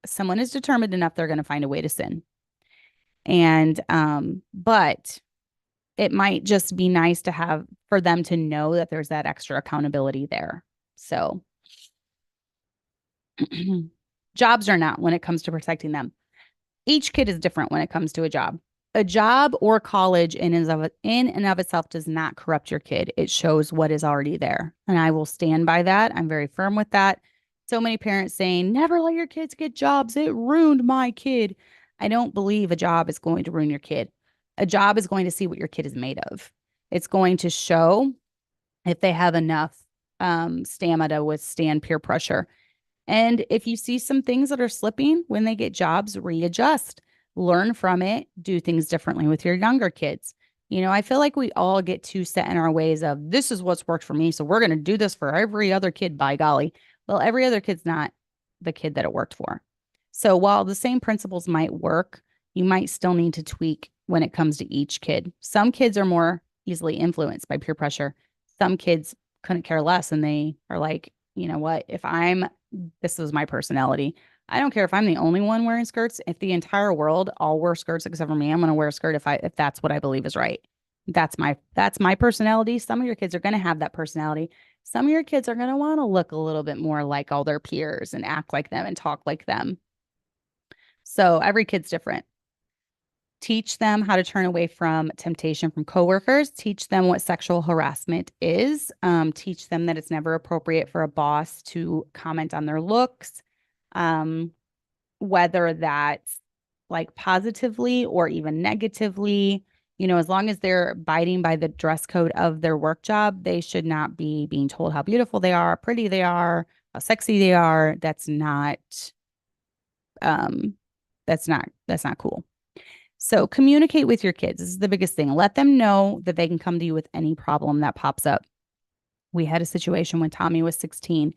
someone is determined enough, they're going to find a way to sin. And but it might just be nice to have for them to know that there's that extra accountability there. So jobs are not when it comes to protecting them. Each kid is different when it comes to a job. A job or college in and of itself does not corrupt your kid. It shows what is already there. And I will stand by that. I'm very firm with that. So many parents saying, never let your kids get jobs. It ruined my kid. I don't believe a job is going to ruin your kid. A job is going to see what your kid is made of. It's going to show if they have enough stamina to withstand peer pressure. And if you see some things that are slipping when they get jobs, readjust, learn from it, do things differently with your younger kids. You know, I feel like we all get too set in our ways of this is what's worked for me. So we're going to do this for every other kid, by golly. Well, every other kid's not the kid that it worked for. So while the same principles might work, you might still need to tweak when it comes to each kid. Some kids are more easily influenced by peer pressure. Some kids couldn't care less and they are like, you know what, this was my personality. I don't care if I'm the only one wearing skirts. If the entire world all wear skirts except for me, I'm going to wear a skirt if that's what I believe is right. That's my personality. Some of your kids are going to have that personality. Some of your kids are going to want to look a little bit more like all their peers and act like them and talk like them. So every kid's different. Teach them how to turn away from temptation from coworkers. Teach them what sexual harassment is. Teach them that it's never appropriate for a boss to comment on their looks, whether that's like positively or even negatively. You know, as long as they're abiding by the dress code of their work job, they should not be being told how beautiful they are, pretty they are, how sexy they are. Um, that's not cool. So communicate with your kids. This is the biggest thing. Let them know that they can come to you with any problem that pops up. We had a situation when Tommy was 16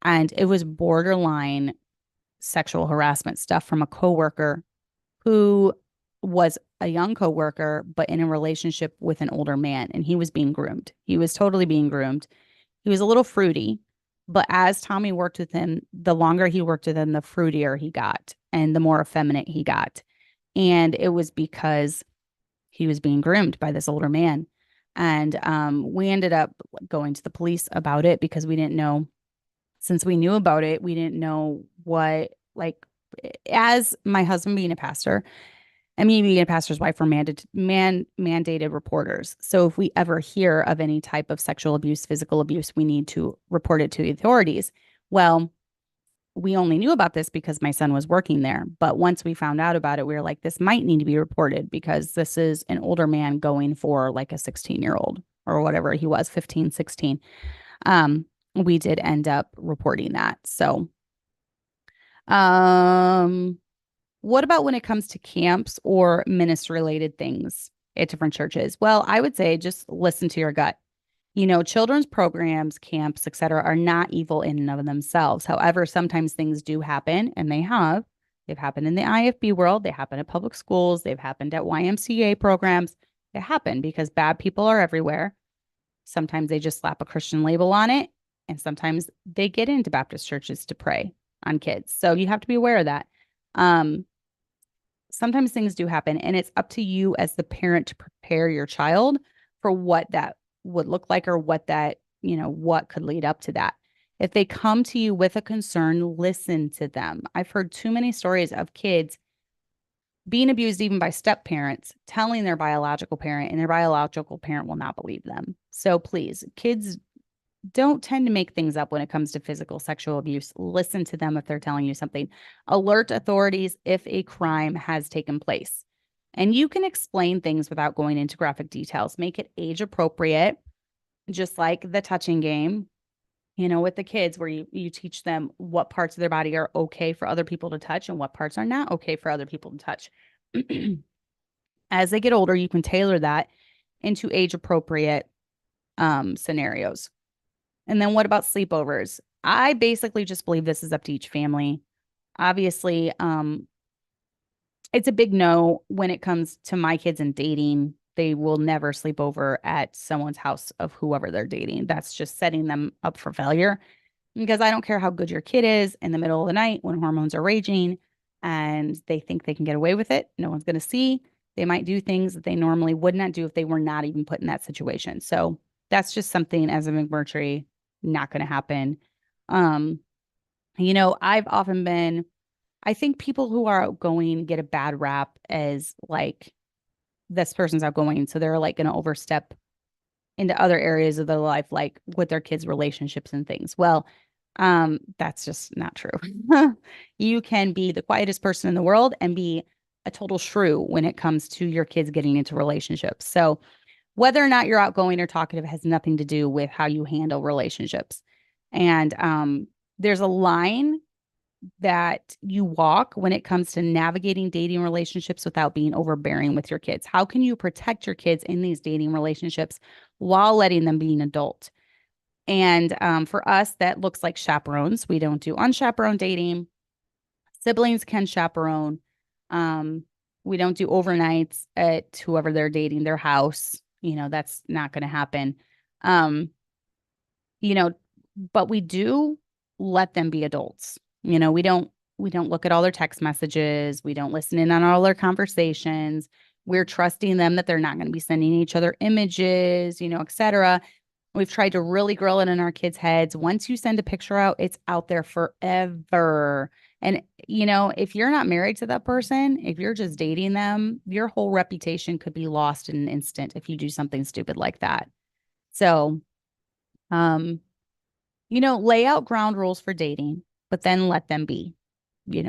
and it was borderline sexual harassment stuff from a coworker who was a young coworker, but in a relationship with an older man. And he was being groomed. He was totally being groomed. He was a little fruity, but as Tommy worked with him, the longer he worked with him, the fruitier he got and the more effeminate he got. And it was because he was being groomed by this older man. And we ended up going to the police about it because we didn't know, since we knew about it, we didn't know what, like, as my husband being a pastor and me being a pastor's wife, we're mandated reporters. So if we ever hear of any type of sexual abuse, physical abuse, we need to report it to the authorities. Well, we only knew about this because my son was working there. But once we found out about it, we were like, this might need to be reported because this is an older man going for like a 16-year-old or whatever he was, 15, 16. We did end up reporting that. So, what about when it comes to camps or ministry related things at different churches? Well, I would say just listen to your gut. You know, children's programs, camps, etc., are not evil in and of themselves. However, sometimes things do happen, and they have. They've happened in the IFB world. They happen at public schools. They've happened at YMCA programs. They happen because bad people are everywhere. Sometimes they just slap a Christian label on it, and sometimes they get into Baptist churches to prey on kids. So you have to be aware of that. Sometimes things do happen, and it's up to you as the parent to prepare your child for what that would look like or what that, you know, what could lead up to that. If they come to you with a concern, listen to them. I've heard too many stories of kids being abused even by step parents, telling their biological parent, and their biological parent will not believe them. So please, kids don't tend to make things up when it comes to physical sexual abuse. Listen to them if they're telling you something. Alert authorities if a crime has taken place. And you can explain things without going into graphic details. Make it age appropriate, just like the touching game, you know, with the kids where you teach them what parts of their body are okay for other people to touch and what parts are not okay for other people to touch. As they get older, you can tailor that into age appropriate scenarios. And then what about sleepovers? I basically just believe this is up to each family. Obviously, it's a big no when it comes to my kids and dating. they will never sleep over at someone's house of whoever they're dating. That's just setting them up for failure. Because I don't care how good your kid is in the middle of the night when hormones are raging and they think they can get away with it. No one's going to see. They might do things that they normally would not do if they were not even put in that situation. So that's just something as a McMurtry, not going to happen. Um, I've often been, I think people who are outgoing get a bad rap as like this person's outgoing. So they're like going to overstep into other areas of their life, like with their kids' relationships and things. Well, that's just not true. You can be the quietest person in the world and be a total shrew when it comes to your kids getting into relationships. So whether or not you're outgoing or talkative has nothing to do with how you handle relationships. And there's a line that you walk when it comes to navigating dating relationships without being overbearing with your kids. How can you protect your kids in these dating relationships while letting them be an adult? And for us, that looks like chaperones. We don't do unchaperoned dating. Siblings can chaperone. Um, we don't do overnights at whoever they're dating, their house. That's not going to happen. Um, you know, but we do let them be adults. We don't look at all their text messages. We don't listen in on all their conversations. We're trusting them that they're not going to be sending each other images, et cetera. We've tried to really grill it in our kids' heads. Once you send a picture out, it's out there forever. And, if you're not married to that person, if you're just dating them, your whole reputation could be lost in an instant if you do something stupid like that. So, um, lay out ground rules for dating, but then let them be.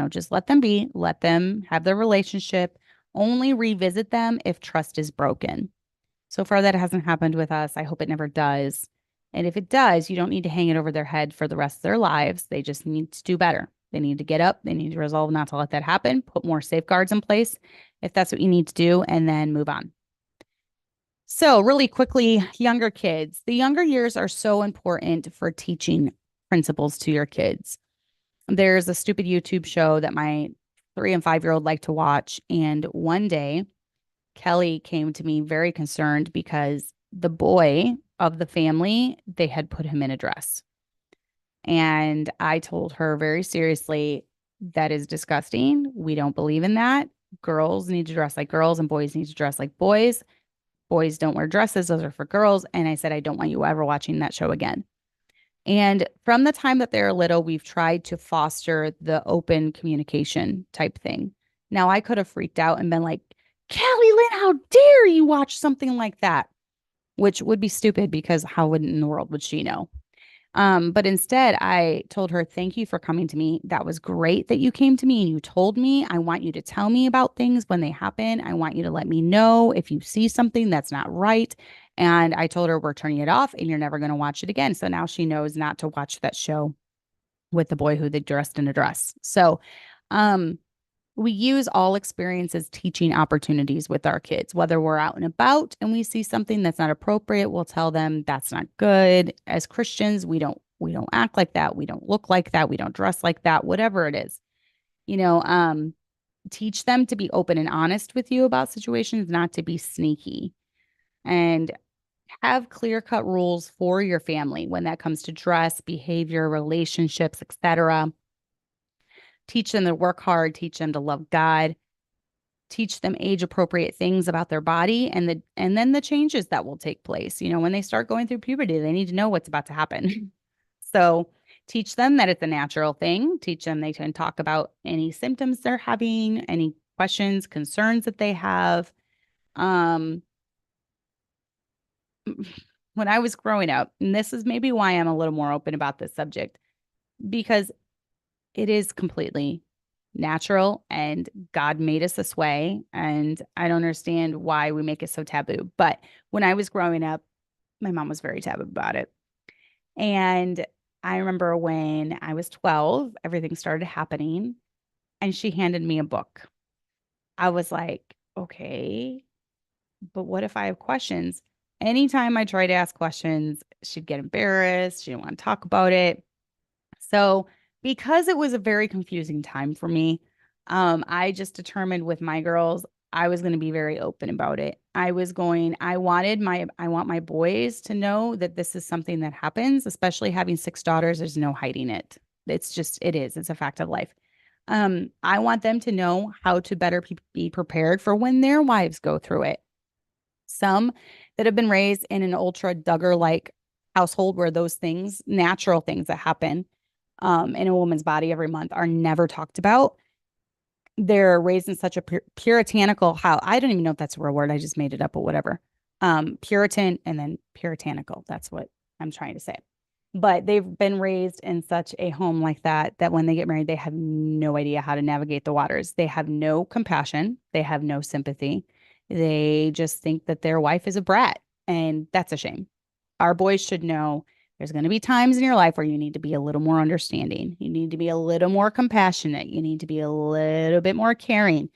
Just let them be, let them have their relationship. Only revisit them if trust is broken. So far, that hasn't happened with us. I hope it never does. And if it does, you don't need to hang it over their head for the rest of their lives. They just need to do better. They need to get up. They need to resolve not to let that happen, put more safeguards in place if that's what you need to do, and then move on. So, really quickly, younger kids. The younger years are so important for teaching principles to your kids. There's a stupid YouTube show that my 3 and 5-year-old like to watch. And one day, Kelly came to me very concerned because the boy of the family, they had put him in a dress. And I told her very seriously, that is disgusting. We don't believe in that. Girls need to dress like girls and boys need to dress like boys. Boys don't wear dresses. Those are for girls. And I said, I don't want you ever watching that show again. And from the time that they're little, we've tried to foster the open communication type thing. Now, I could have freaked out and been like, Callie Lynn, how dare you watch something like that? Which would be stupid because how in the world would she know? But instead, I told her, thank you for coming to me. That was great that you came to me and you told me. I want you to tell me about things when they happen. I want you to let me know if you see something that's not right. And I told her, we're turning it off and you're never going to watch it again. So now she knows not to watch that show with the boy who they dressed in a dress. So, we use all experiences teaching opportunities with our kids, whether we're out and about and we see something that's not appropriate, we'll tell them that's not good. As Christians, we don't act like that. We don't look like that. We don't dress like that, whatever it is. You know, teach them to be open and honest with you about situations, not to be sneaky. And have clear-cut rules for your family when that comes to dress, behavior, relationships, etc. Teach them to work hard, teach them to love God, teach them age-appropriate things about their body and then the changes that will take place. When they start going through puberty, they need to know what's about to happen. So teach them that it's a natural thing. Teach them they can talk about any symptoms they're having, any questions, concerns that they have. When I was growing up, and this is maybe why I'm a little more open about this subject, because it is completely natural and God made us this way. And I don't understand why we make it so taboo. But when I was growing up, my mom was very taboo about it. And I remember when I was 12, everything started happening and she handed me a book. I was like, okay, but what if I have questions? Anytime I tried to ask questions, she'd get embarrassed. She didn't want to talk about it. So because it was a very confusing time for me, I just determined with my girls, I was going to be very open about it. I want my boys to know that this is something that happens, especially having six daughters. There's no hiding it. It's a fact of life. I want them to know how to better be prepared for when their wives go through it. Some that have been raised in an ultra Duggar like household where those things, natural things that happen in a woman's body every month, are never talked about. They're raised in such a puritanical how I don't even know if that's a real word. I just made it up, but whatever. Puritan and then puritanical. That's what I'm trying to say. But they've been raised in such a home like that that when they get married, they have no idea how to navigate the waters. They have no compassion. They have no sympathy. They just think that their wife is a brat. And that's a shame. Our boys should know there's going to be times in your life where you need to be a little more understanding. You need to be a little more compassionate. You need to be a little bit more caring.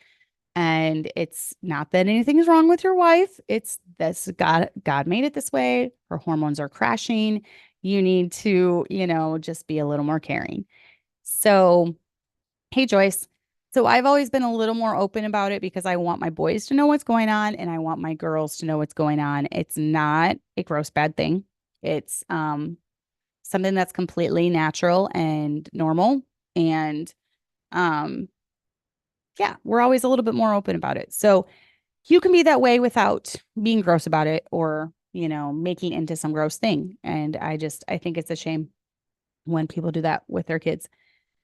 And it's not that anything is wrong with your wife. It's this God made it this way. Her hormones are crashing. You need to, just be a little more caring. So, hey, Joyce. So I've always been a little more open about it because I want my boys to know what's going on and I want my girls to know what's going on. It's not a gross bad thing. It's something that's completely natural and normal. And um yeah, we're always a little bit more open about it. So you can be that way without being gross about it or, making it into some gross thing. And I think it's a shame when people do that with their kids.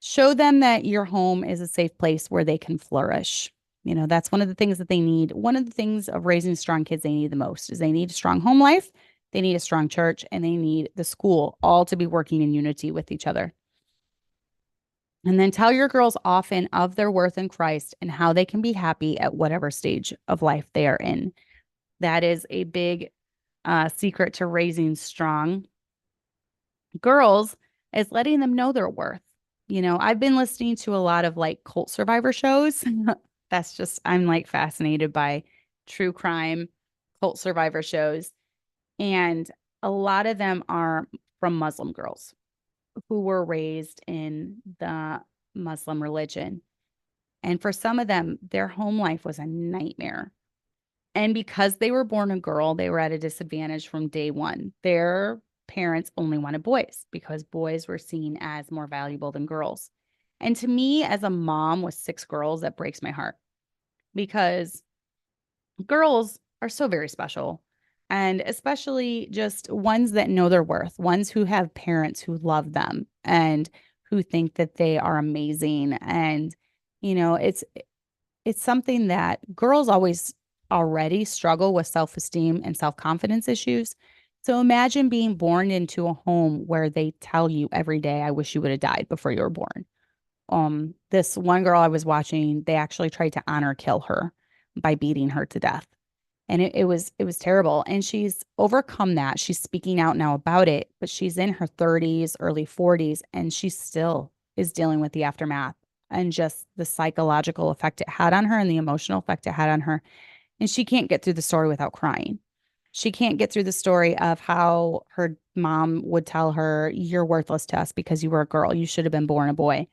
Show them that your home is a safe place where they can flourish. That's one of the things that they need. One of the things of raising strong kids they need the most is they need a strong home life, they need a strong church, and they need the school all to be working in unity with each other. And then tell your girls often of their worth in Christ and how they can be happy at whatever stage of life they are in. That is a big secret to raising strong girls, is letting them know their worth. I've been listening to a lot of like cult survivor shows. I'm like fascinated by true crime cult survivor shows. And a lot of them are from Muslim girls who were raised in the Muslim religion. And for some of them, their home life was a nightmare. And because they were born a girl, they were at a disadvantage from day one. Their parents only wanted boys because boys were seen as more valuable than girls. And to me, as a mom with six girls, that breaks my heart because girls are so very special. And especially just ones that know their worth, ones who have parents who love them and who think that they are amazing. And, it's something that girls always already struggle with self-esteem and self-confidence issues. So imagine being born into a home where they tell you every day, I wish you would have died before you were born. This one girl I was watching, they actually tried to honor kill her by beating her to death. And it was terrible. And she's overcome that. She's speaking out now about it, but she's in her 30s, early 40s, and she still is dealing with the aftermath and just the psychological effect it had on her and the emotional effect it had on her. And she can't get through the story without crying. She can't get through the story of how her mom would tell her, you're worthless to us because you were a girl. You should have been born a boy.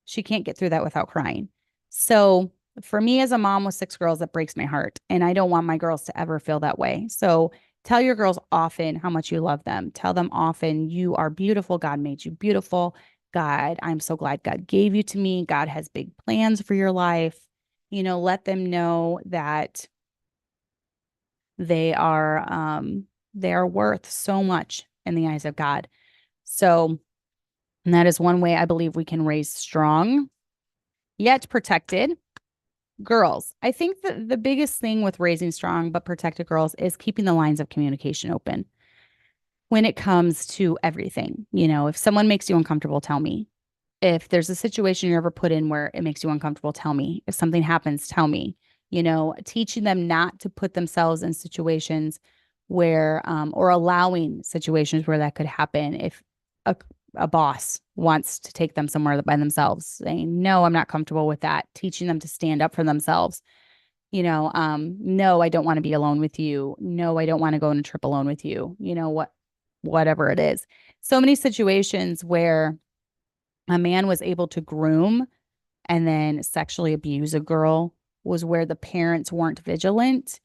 She can't get through that without crying. So for me as a mom with six girls, that breaks my heart. And I don't want my girls to ever feel that way. So tell your girls often how much you love them. Tell them often, you are beautiful. God made you beautiful. I'm so glad God gave you to me. God has big plans for your life. Let them know that they are worth so much in the eyes of God. So, and that is one way I believe we can raise strong yet protected girls. I think that the biggest thing with raising strong but protected girls is keeping the lines of communication open when it comes to everything. If someone makes you uncomfortable, tell me. If there's a situation you're ever put in where it makes you uncomfortable, tell me. If something happens, tell me. Teaching them not to put themselves in situations where, or allowing situations where that could happen. If a boss wants to take them somewhere by themselves, saying, no, I'm not comfortable with that. Teaching them to stand up for themselves. No, I don't want to be alone with you. No, I don't want to go on a trip alone with you. Whatever it is. So many situations where a man was able to groom and then sexually abuse a girl was where the parents weren't vigilant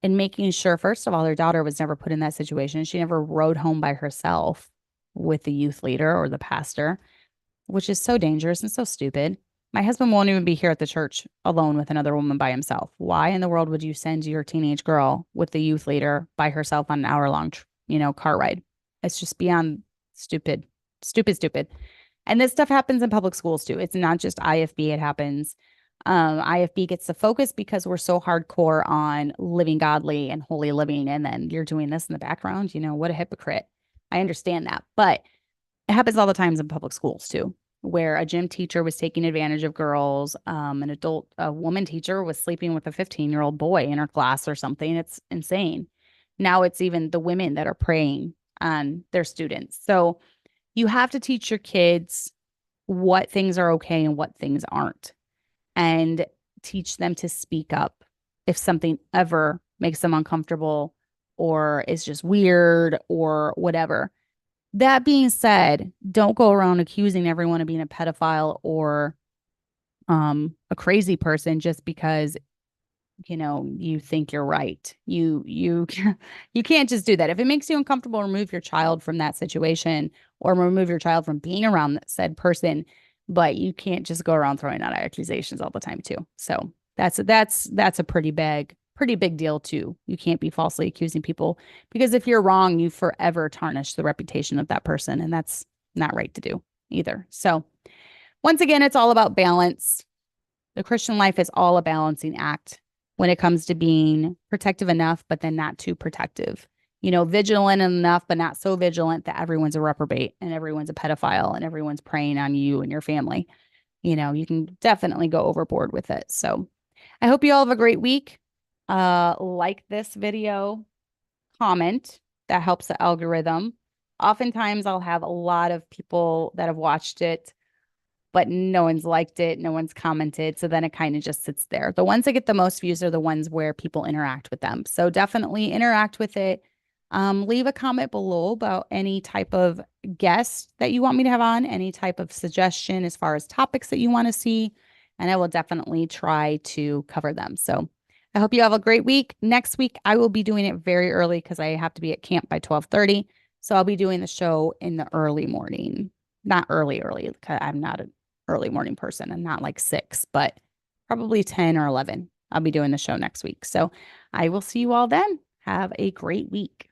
and making sure, first of all, their daughter was never put in that situation. She never rode home by herself with the youth leader or the pastor, which is so dangerous and so stupid. My husband won't even be here at the church alone with another woman by himself. Why in the world would you send your teenage girl with the youth leader by herself on an hour-long, car ride? It's just beyond stupid, stupid, stupid. And this stuff happens in public schools too. It's not just IFB, it happens. IFB gets the focus because we're so hardcore on living godly and holy living. And then you're doing this in the background. What a hypocrite. I understand that. But it happens all the times in public schools too, where a gym teacher was taking advantage of girls. A woman teacher was sleeping with a 15-year-old boy in her class or something. It's insane. Now it's even the women that are preying on their students. So you have to teach your kids what things are okay and what things aren't, and teach them to speak up if something ever makes them uncomfortable or is just weird or whatever. That being said, don't go around accusing everyone of being a pedophile or a crazy person just because you think you're right. You you can't just do that. If it makes you uncomfortable, remove your child from that situation or remove your child from being around said person. But you can't just go around throwing out accusations all the time too. So that's a pretty big deal too. You can't be falsely accusing people, because if you're wrong, you forever tarnish the reputation of that person, and that's not right to do either. So once again, it's all about balance. The Christian life is all a balancing act when it comes to being protective enough, but then not too protective. Vigilant enough, but not so vigilant that everyone's a reprobate and everyone's a pedophile and everyone's preying on you and your family. You can definitely go overboard with it. So I hope you all have a great week. Like this video, comment. That helps the algorithm. Oftentimes I'll have a lot of people that have watched it, but no one's liked it. No one's commented. So then it kind of just sits there. The ones that get the most views are the ones where people interact with them. So definitely interact with it. Leave a comment below about any type of guest that you want me to have on, any type of suggestion as far as topics that you want to see, and I will definitely try to cover them. So I hope you have a great week. Next week, I will be doing it very early because I have to be at camp by 12:30. So I'll be doing the show in the early morning. Not early, because I'm not an early morning person. I'm not like 6, but probably 10 or 11. I'll be doing the show next week. So I will see you all then. Have a great week.